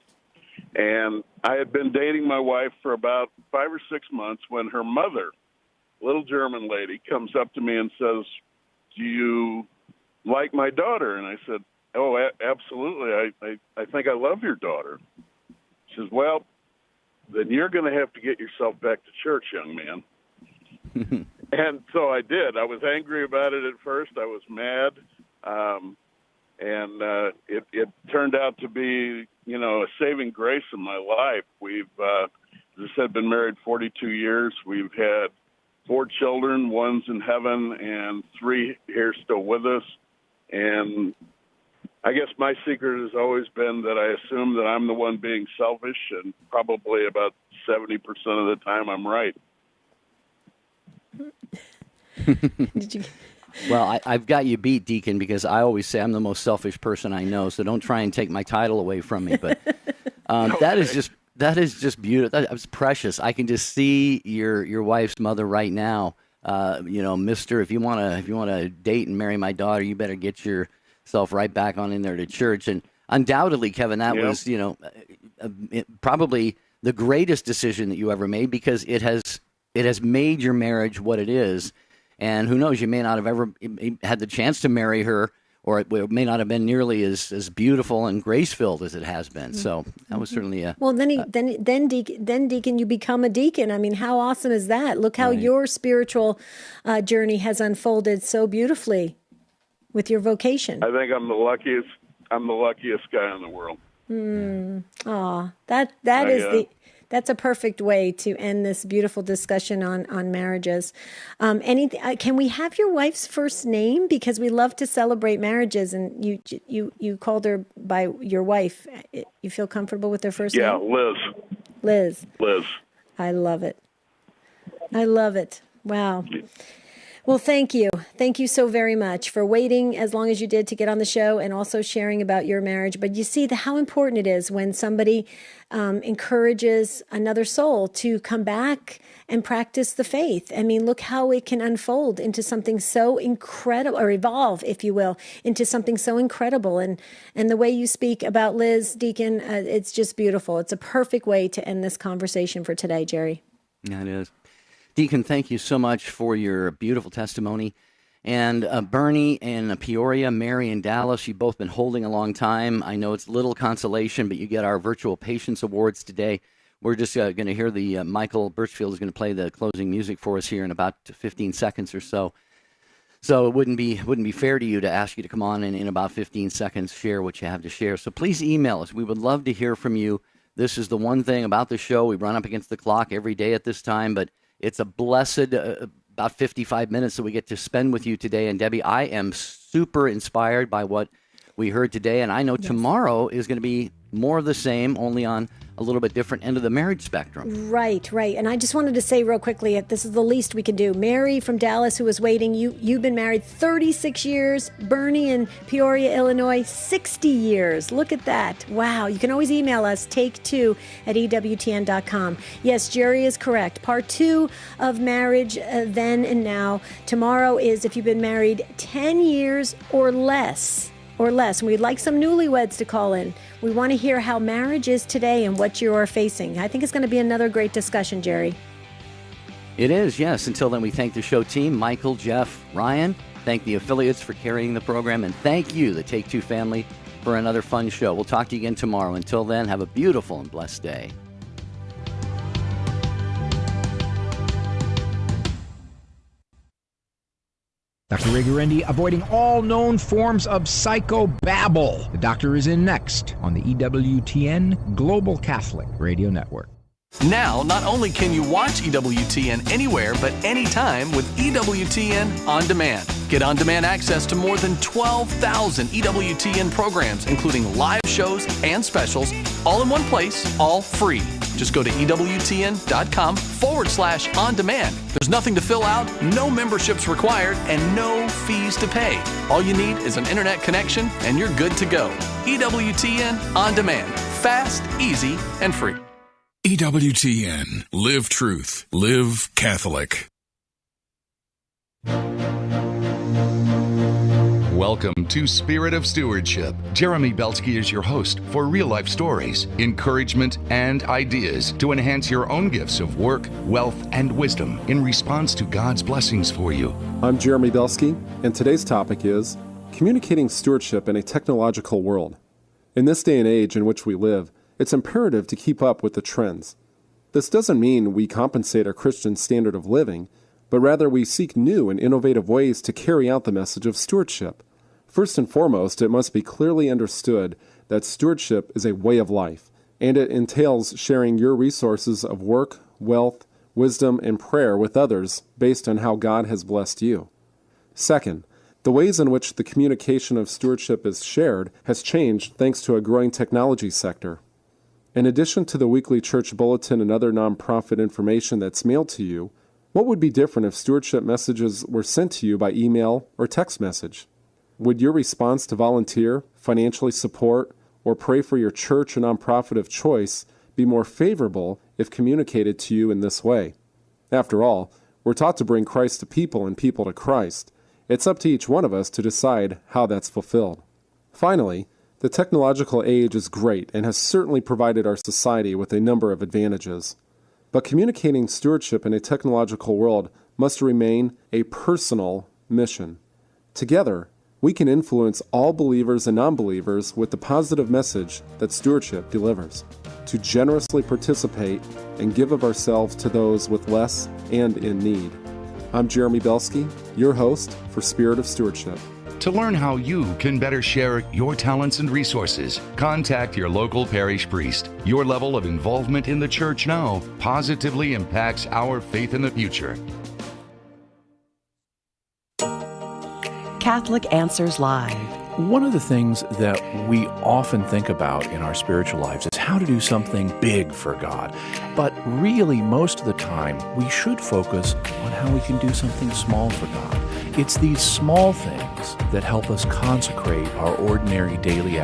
And I had been dating my wife for about 5 or 6 months when her mother, little German lady, comes up to me and says, "Do you like my daughter?" And I said, "Oh, absolutely. I think I love your daughter." She says, "Well, then you're going to have to get yourself back to church, young man." And so I did. I was angry about it at first. I was mad. It turned out to be, a saving grace in my life. We've, as I said, been married 42 years. We've had 4 children. One's in heaven and 3 here still with us. And I guess my secret has always been that I assume that I'm the one being selfish, and probably about 70% of the time I'm right. Did you? Well, I've got you beat, Deacon, because I always say I'm the most selfish person I know. So don't try and take my title away from me. But that is just beautiful. That's precious. I can just see your wife's mother right now. Mister, if you want to date and marry my daughter, you better get yourself right back on in there to church. And undoubtedly, Kevin, that was probably the greatest decision that you ever made, because it has made your marriage what it is. And who knows, you may not have ever had the chance to marry her, or it may not have been nearly as beautiful and grace-filled as it has been. So that was certainly a... Well, then Deacon, you become a deacon. I mean, how awesome is that? Look how your spiritual journey has unfolded so beautifully with your vocation. I think I'm the luckiest guy in the world. That's a perfect way to end this beautiful discussion on marriages. Can we have your wife's first name, because we love to celebrate marriages, and you called her by your wife. You feel comfortable with her first name? Yeah, Liz. Liz. I love it. Wow. Well, thank you. Thank you so very much for waiting as long as you did to get on the show, and also sharing about your marriage. But you see how important it is when somebody encourages another soul to come back and practice the faith. I mean, look how it can unfold into something so incredible, or evolve, if you will, into something so incredible. And the way you speak about Liz, Deacon, it's just beautiful. It's a perfect way to end this conversation for today, Jerry. Yeah, it is. Deacon, thank you so much for your beautiful testimony. And Bernie in Peoria, Mary in Dallas, you've both been holding a long time. I know it's little consolation, but you get our virtual patience awards today. We're just going to hear Michael Birchfield is going to play the closing music for us here in about 15 seconds or so. So it wouldn't be fair to you to ask you to come on and in about 15 seconds share what you have to share. So please email us. We would love to hear from you. This is the one thing about the show. We run up against the clock every day at this time, but it's a blessed about 55 minutes that we get to spend with you today. And Debbie, I am super inspired by what we heard today. And I know tomorrow is going to be more of the same, only on a little bit different end of the marriage spectrum. Right. And I just wanted to say real quickly, this is the least we can do. Mary from Dallas, who was waiting, you've been married 36 years. Bernie in Peoria, Illinois, 60 years. Look at that. Wow. You can always email us, take2@EWTN.com. Yes, Jerry is correct. Part 2 of marriage, then and now. Tomorrow is if you've been married 10 years or less. And we'd like some newlyweds to call in. We want to hear how marriage is today and what you are facing. I think it's going to be another great discussion, Jerry. It is, yes. Until then, we thank the show team, Michael, Jeff, Ryan. Thank the affiliates for carrying the program. And thank you, the Take Two family, for another fun show. We'll talk to you again tomorrow. Until then, have a beautiful and blessed day. Dr. Rigorindi avoiding all known forms of psychobabble. The doctor is in next on the EWTN Global Catholic Radio Network. Now, not only can you watch EWTN anywhere but anytime with EWTN On Demand. Get on-demand access to more than 12,000 EWTN programs, including live shows and specials, all in one place, all free. Just go to EWTN.com/on-demand. There's nothing to fill out, no memberships required, and no fees to pay. All you need is an internet connection, and you're good to go. EWTN On Demand. Fast, easy, and free. EWTN. Live truth. Live Catholic. Welcome to Spirit of Stewardship. Jeremy Belsky is your host for real-life stories, encouragement, and ideas to enhance your own gifts of work, wealth, and wisdom in response to God's blessings for you. I'm Jeremy Belsky, and today's topic is communicating stewardship in a technological world. In this day and age in which we live, it's imperative to keep up with the trends. This doesn't mean we compensate our Christian standard of living, but rather we seek new and innovative ways to carry out the message of stewardship. First and foremost, it must be clearly understood that stewardship is a way of life, and it entails sharing your resources of work, wealth, wisdom, and prayer with others based on how God has blessed you. Second, the ways in which the communication of stewardship is shared has changed thanks to a growing technology sector. In addition to the weekly church bulletin and other nonprofit information that's mailed to you, what would be different if stewardship messages were sent to you by email or text message? Would your response to volunteer, financially support, or pray for your church or nonprofit of choice be more favorable if communicated to you in this way? After all, we're taught to bring Christ to people and people to Christ. It's up to each one of us to decide how that's fulfilled. Finally, the technological age is great and has certainly provided our society with a number of advantages. But communicating stewardship in a technological world must remain a personal mission. Together, we can influence all believers and non-believers with the positive message that stewardship delivers, to generously participate and give of ourselves to those with less and in need. I'm Jeremy Belsky, your host for Spirit of Stewardship. To learn how you can better share your talents and resources, contact your local parish priest. Your level of involvement in the church now positively impacts our faith in the future. Catholic Answers Live. One of the things that we often think about in our spiritual lives is how to do something big for God. But really, most of the time, we should focus on how we can do something small for God. It's these small things that help us consecrate our ordinary daily